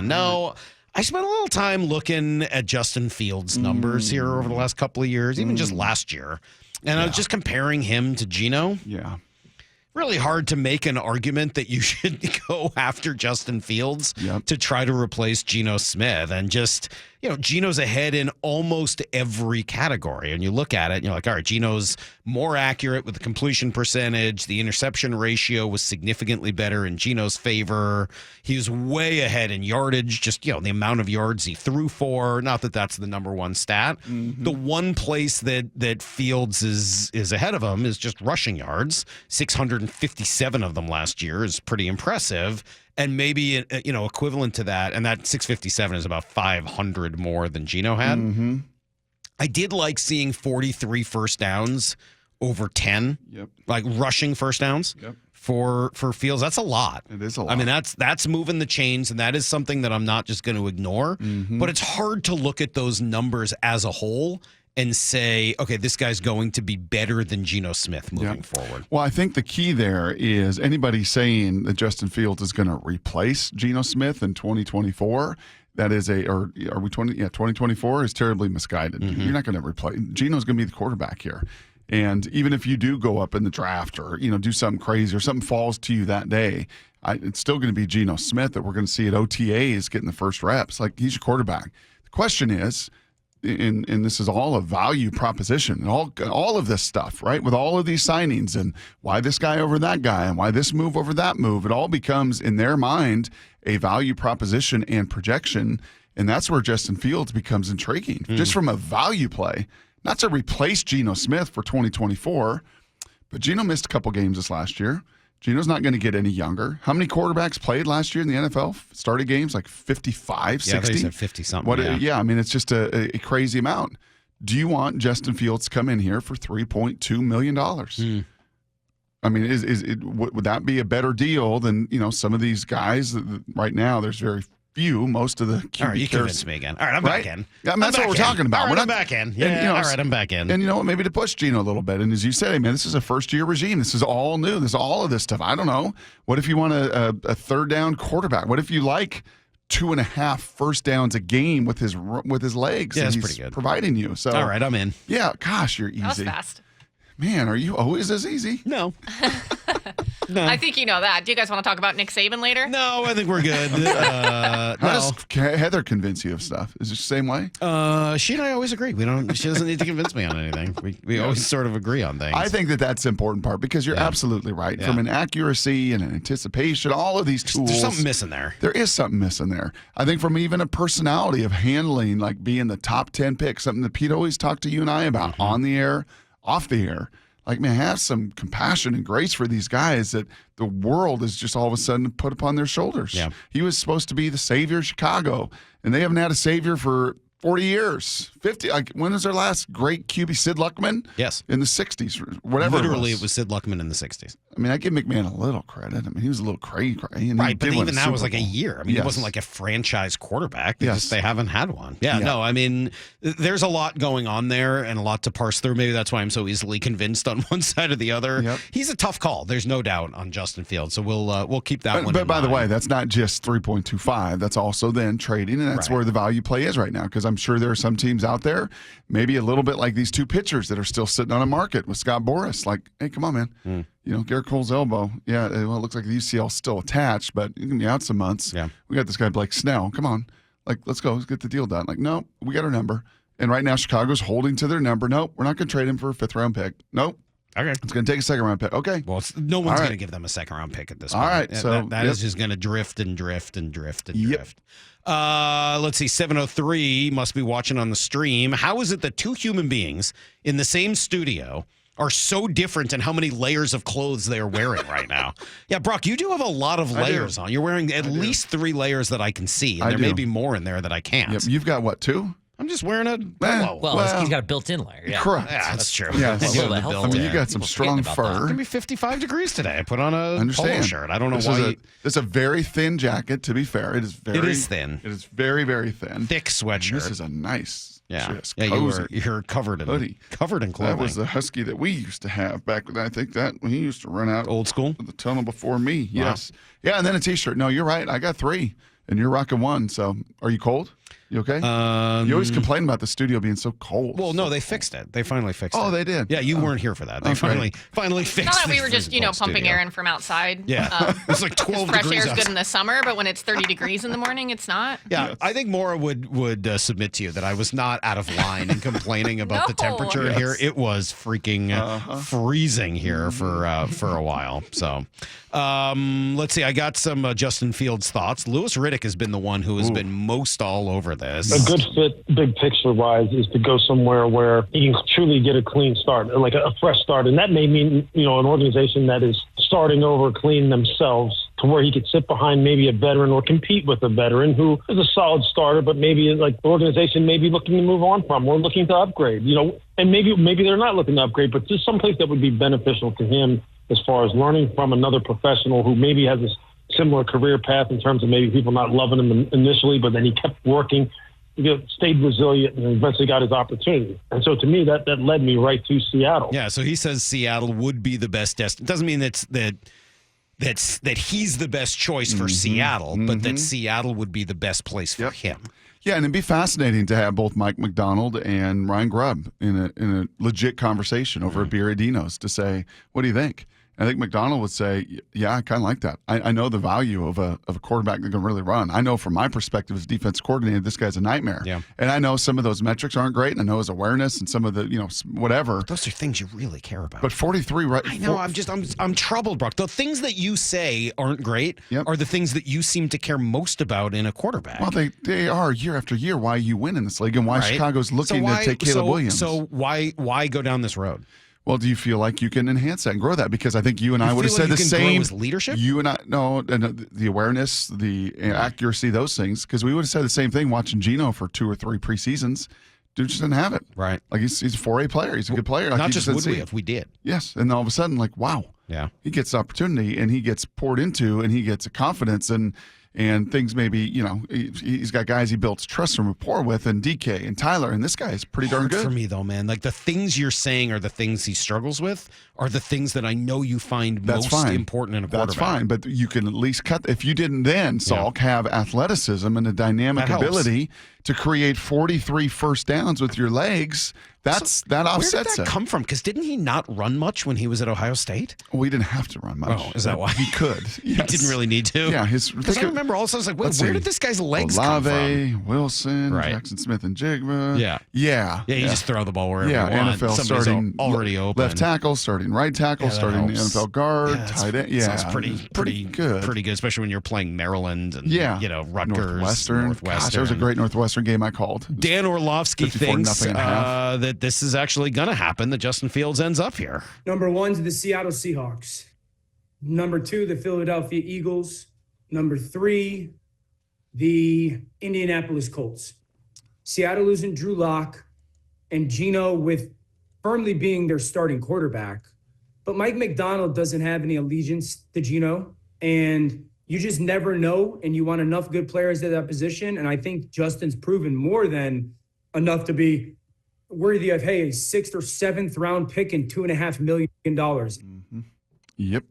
No, I spent a little time looking at Justin Fields' numbers here over the last couple of years, even just last year. And I was just comparing him to Geno. Yeah. Really hard to make an argument that you should go after Justin Fields to try to replace Geno Smith. And just, Geno's ahead in almost every category. And you look at it and you're like, all right, Geno's more accurate with the completion percentage. The interception ratio was significantly better in Geno's favor. He was way ahead in yardage, just, the amount of yards he threw for. Not that that's the number one stat. Mm-hmm. The one place that Fields is ahead of him is just rushing yards. 657 of them last year is pretty impressive. And maybe, equivalent to that, and that 657 is about 500 more than Geno had. Mm-hmm. I did like seeing 43 first downs over 10, like rushing first downs for Fields. That's a lot. It is a lot. I mean, that's moving the chains, and that is something that I'm not just going to ignore. Mm-hmm. But it's hard to look at those numbers as a whole and say, okay, this guy's going to be better than Geno Smith moving forward. Well, I think the key there is anybody saying that Justin Fields is going to replace Geno Smith in 2024, that is are we 2024 is terribly misguided. Mm-hmm. You're not going to replace. Geno's going to be the quarterback here. And even if you do go up in the draft or, do something crazy or something falls to you that day, it's still going to be Geno Smith that we're going to see at OTAs getting the first reps. Like, he's your quarterback. The question is, and this is all a value proposition, all of this stuff, right? With all of these signings and why this guy over that guy and why this move over that move, it all becomes, in their mind, a value proposition and projection. And that's where Justin Fields becomes intriguing, just from a value play. Not to replace Geno Smith for 2024, but Geno missed a couple games this last year. Geno's not going to get any younger. How many quarterbacks played last year in the NFL? Started games like 55, 60? Yeah, they said 50-something. I mean, it's just a crazy amount. Do you want Justin Fields to come in here for $3.2 million? I mean, would that be a better deal than, some of these guys? Right now, there's very few. Most of the QB. All right, you convinced me again. All right, I'm back in. Yeah, that's what we're talking about. All right, I'm back in. Yeah, and, all right, I'm back in. And maybe to push Geno a little bit. And as you say, man, this is a first-year regime. This is all new. This is all of this stuff. I don't know. What if you want a third-down quarterback? What if you like 2.5 first downs a game with his legs? Yeah, that's he's pretty good. Providing you. So, all right, I'm in. Yeah, gosh, you're easy. That was fast. Man, are you always this easy? No. I think you know that. Do you guys want to talk about Nick Saban later? No, I think we're good. How does Heather convince you of stuff? Is it the same way? She and I always agree. She doesn't need to convince me on anything. We always sort of agree on things. I think that's the important part because you're absolutely right. Yeah. From an accuracy and an anticipation, all of these tools. There's something missing there. There is something missing there. I think from even a personality of handling, like being the top 10 pick, something that Pete always talked to you and I about on the air, off the air. Like, man, have some compassion and grace for these guys that the world is just all of a sudden put upon their shoulders. Yeah. He was supposed to be the savior of Chicago, and they haven't had a savior for 40 years, 50. Like, when was their last great QB? Sid Luckman? Yes. In the 60s, or whatever. Literally, it was Sid Luckman in the 60s. I mean, I give McMahon a little credit. I mean, he was a little cray. Right, but even that was like a year. I mean, he wasn't like a franchise quarterback. They haven't had one. Yeah, no, I mean, there's a lot going on there and a lot to parse through. Maybe that's why I'm so easily convinced on one side or the other. Yep. He's a tough call. There's no doubt on Justin Fields. So we'll keep that one. But by the way, that's not just 3.25. That's also then trading, and that's where the value play is right now. Because I'm sure there are some teams out there, maybe a little bit like these two pitchers that are still sitting on a market with Scott Boras. Like, hey, come on, man. Garrett Cole's elbow. Yeah, well, it looks like the UCL's still attached, but you can be out some months. Yeah. We got this guy, Blake Snell. Come on. Like, let's go. Let's get the deal done. Like, no, we got our number. And right now, Chicago's holding to their number. Nope, we're not going to trade him for a 5th-round pick. Nope. Okay. It's going to take a 2nd-round pick. Okay. Well, no one's going to give them a 2nd-round pick at this point. All right. So that is just going to drift and drift and drift and drift. Let's see. 703 must be watching on the stream. How is it that two human beings in the same studio are so different in how many layers of clothes they are wearing right now? Yeah, Brock, you do have a lot of layers on. You're wearing at least 3 layers that I can see, and there may be more in there that I can't. Yep. You've got what, 2? I'm just wearing a polo. Well, he's got a built-in layer. Yeah. Correct. Yeah, that's true. Yes. I mean, you got some strong fur. It's going to be 55 degrees today. I put on a polo shirt. I don't know why. It's a very thin jacket, to be fair. It is thin. It is very, very thin. Thick sweatshirt. This is a nice, you're covered in hoodie. Covered in clothing. That was the Husky that we used to have back when I think that when he used to run out old school the tunnel before me. Yes. Wow. Yeah, and then a T-shirt. No, you're right. I got 3. and you're rocking one. So, are you cold? You okay? You always complain about the studio being so cold. Well, no, they fixed it. They finally fixed it. Oh, they did? Yeah, you weren't here for that. They finally fixed it. Not that we were just, pumping air in from outside. Yeah. It's like 12 fresh degrees air is good in the summer, but when it's 30 degrees in the morning, it's not. Yeah, Yes. I think Maura would submit to you that I was not out of line in complaining about the No. temperature in here. It was freaking freezing here for a while. So, let's see. I got some Justin Fields thoughts. Louis Riddick has been the one who has been most all over this. A good fit, big picture-wise, is to go somewhere where he can truly get a clean start, like a fresh start. And that may mean, an organization that is starting over clean themselves, to where he could sit behind maybe a veteran or compete with a veteran who is a solid starter, but maybe like the organization may be looking to move on from or looking to upgrade, and maybe they're not looking to upgrade, but just someplace that would be beneficial to him as far as learning from another professional who maybe has a similar career path in terms of maybe people not loving him initially, but then he kept working, stayed resilient, and eventually got his opportunity. And so to me, that led me right to Seattle. Yeah, so he says Seattle would be the best destination. Doesn't mean that he's the best choice for Seattle, but that Seattle would be the best place for him. Yeah, and it'd be fascinating to have both Mike McDonald and Ryan Grubb in a legit conversation over a beer at Dino's to say, what do you think? I think McDonald would say, yeah, I kind of like that. I know the value of a quarterback that can really run. I know from my perspective as defense coordinator, this guy's a nightmare. Yeah. And I know some of those metrics aren't great, and I know his awareness and some of the, whatever. Those are things you really care about. But 43, right? I know. I'm troubled, Brock. The things that you say aren't great are the things that you seem to care most about in a quarterback. Well, they are year after year why you win in this league and why Chicago's looking to take Caleb Williams. So why go down this road? Well, do you feel like you can enhance that and grow that? Because I think you and I would have feel said like the you can grow same. his leadership? You and I, no, and the awareness, the accuracy, those things. Because we would have said the same thing watching Geno for 2 or 3 preseasons. Dude just didn't have it. Right. Like he's a 4A player. He's a good player. Like Not he just didn't would see we it. if we did. Yes. And all of a sudden, like, wow. Yeah. He gets the opportunity and he gets poured into and he gets a confidence and things maybe, he's got guys he built trust and rapport with, and DK and Tyler, and this guy is pretty darn good. For me, though, man. Like the things you're saying are the things he struggles with, are the things that I know you find most important in a quarterback. That's fine, but you can at least cut. If you didn't then, Salk, have athleticism and a dynamic ability to create 43 first downs with your legs, that offsets Where did that it. come from? Because didn't he not run much when he was at Ohio State? Well, he didn't have to run much. Oh, is that why? He could. He didn't really need to? Yeah. Because I remember also, I was like, wait, where did this guy's legs come from? Wilson, Jackson Smith and Jigba. Yeah. Yeah. Yeah, you just throw the ball wherever you want. NFL Somebody's starting already open. left tackle, starting right tackle, starting NFL guard, tight end. Yeah, sounds pretty good. Pretty good, especially when you're playing Maryland and Rutgers, Northwestern. Gosh, that was a great Northwestern game I called. Dan Orlovsky thinks that this is actually going to happen, that Justin Fields ends up here. Number 1 to the Seattle Seahawks. Number 2, the Philadelphia Eagles. Number 3, the Indianapolis Colts. Seattle losing Drew Lock and Geno with firmly being their starting quarterback. But Mike McDonald doesn't have any allegiance to Geno, and you just never know, and you want enough good players at that position. And I think Justin's proven more than enough to be worthy of, a 6th or 7th round pick and $2.5 million. Mm-hmm. Yep.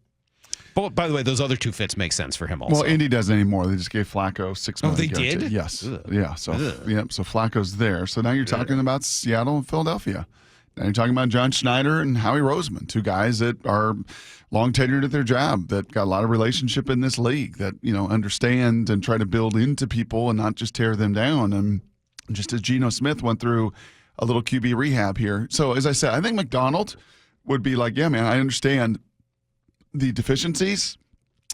But by the way, those other 2 fits make sense for him also. Well, Indy doesn't anymore. They just gave Flacco $6 million. Oh, they did? Yes. Ugh. Yeah. So so Flacco's there. So now you're talking about Seattle and Philadelphia. Now you're talking about John Schneider and Howie Roseman, 2 guys that are long tenured at their job, that got a lot of relationship in this league, that understand and try to build into people and not just tear them down. And just as Geno Smith went through a little QB rehab here. So as I said, I think McDonald would be like, yeah, man, I understand the deficiencies,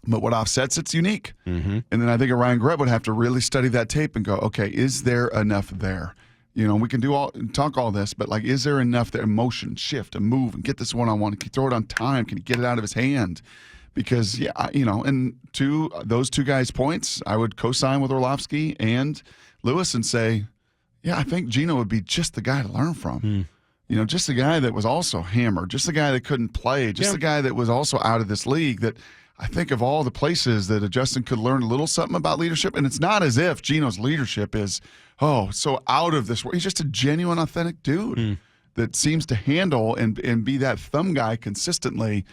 but what offsets it's unique. Mm-hmm. And then I think Ryan Grubb would have to really study that tape and go, okay, is there enough there? We can talk all this, but is there enough there? Motion, shift, and move, and get this one-on-one. Can you throw it on time? Can you get it out of his hand? Because and to those 2 guys' points, I would co-sign with Orlovsky and Lewis and say, yeah, I think Geno would be just the guy to learn from. Just the guy that was also hammered, just the guy that couldn't play, just the guy that was also out of this league. That I think of all the places that Justin could learn a little something about leadership. And it's not as if Geno's leadership is, so out of this world. He's just a genuine, authentic dude that seems to handle and be that thumb guy consistently.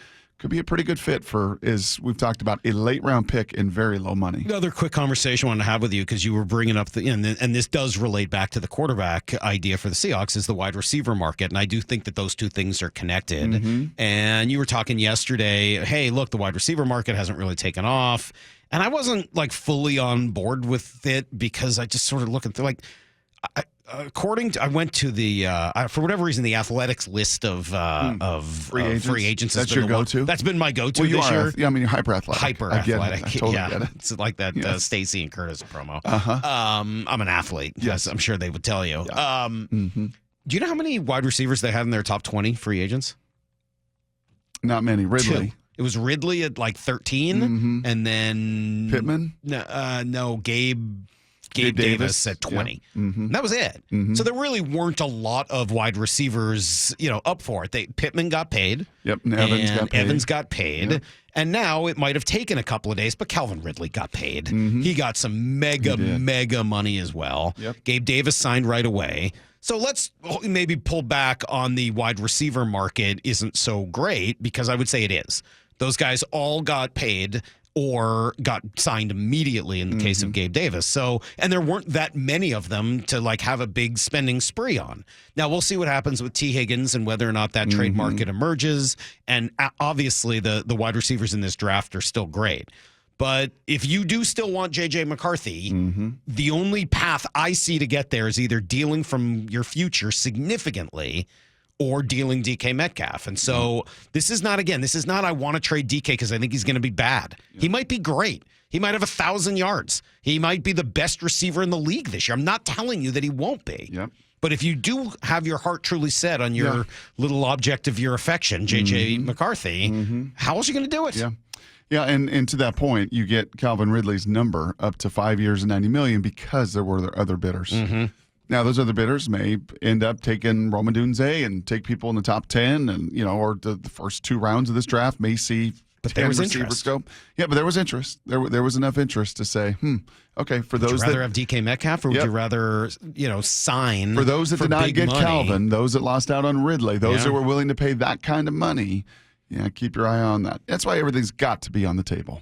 could be a pretty good fit for, as we've talked about, a late round pick in very low money. Another quick conversation I wanted to have with you, because you were bringing up and this does relate back to the quarterback idea for the Seahawks, is the wide receiver market. And I do think that those two things are connected. Mm-hmm. And you were talking yesterday, hey, look, the wide receiver market hasn't really taken off. And I wasn't like fully on board with it, because I just sort of looking through, like, I went to the for whatever reason, the Athletics list of free agents. That's your go-to. That's been my go-to well, this year. Yeah, I mean, you're hyper athletic. Hyper I get athletic. It. I totally yeah, get it. It's like that Yes. Stacey and Curtis promo. Uh-huh. I'm an athlete. Yes, I'm sure they would tell you. Yeah. Do you know how many wide receivers they had in their top 20 free agents? Not many. Ridley. 2. It was Ridley at like 13, and then Pittman. No, Gabe Davis at 20. Yeah. Mm-hmm. And that was it. Mm-hmm. So there really weren't a lot of wide receivers, up for it. Pittman got paid. Yep. And Evans got paid. Yep. And now it might have taken a couple of days, but Calvin Ridley got paid. Mm-hmm. He got some mega money as well. Yep. Gabe Davis signed right away. So let's maybe pull back on the wide receiver market isn't so great, because I would say it is. Those guys all got paid or got signed immediately in the case of Gabe Davis. So, and there weren't that many of them to like have a big spending spree on. Now we'll see what happens with T. Higgins and whether or not that trade market emerges. And obviously the wide receivers in this draft are still great. But if you do still want J.J. McCarthy, the only path I see to get there is either dealing from your future significantly or dealing DK Metcalf. And so this is not I want to trade DK because I think he's going to be bad. He might be great. He might have 1,000 yards. He might be the best receiver in the league this year. I'm not telling you that he won't be. Yep. But if you do have your heart truly set on your little object of your affection, J.J. McCarthy, how else are you going to do it? Yeah. Yeah, and to that point, you get Calvin Ridley's number up to 5 years and $90 million because there were other bidders. Now, those other bidders may end up taking Roman Dunze and take people in the top 10, and or the first 2 rounds of this draft may see But 10 there was receivers interest. go. Yeah, but there was interest. There was enough interest to say, okay, for Would those you rather that have DK Metcalf, or would you rather, sign for those that did not big get money? Calvin, those that lost out on Ridley, those Yeah. that were willing to pay that kind of money, keep your eye on that. That's why everything's got to be on the table.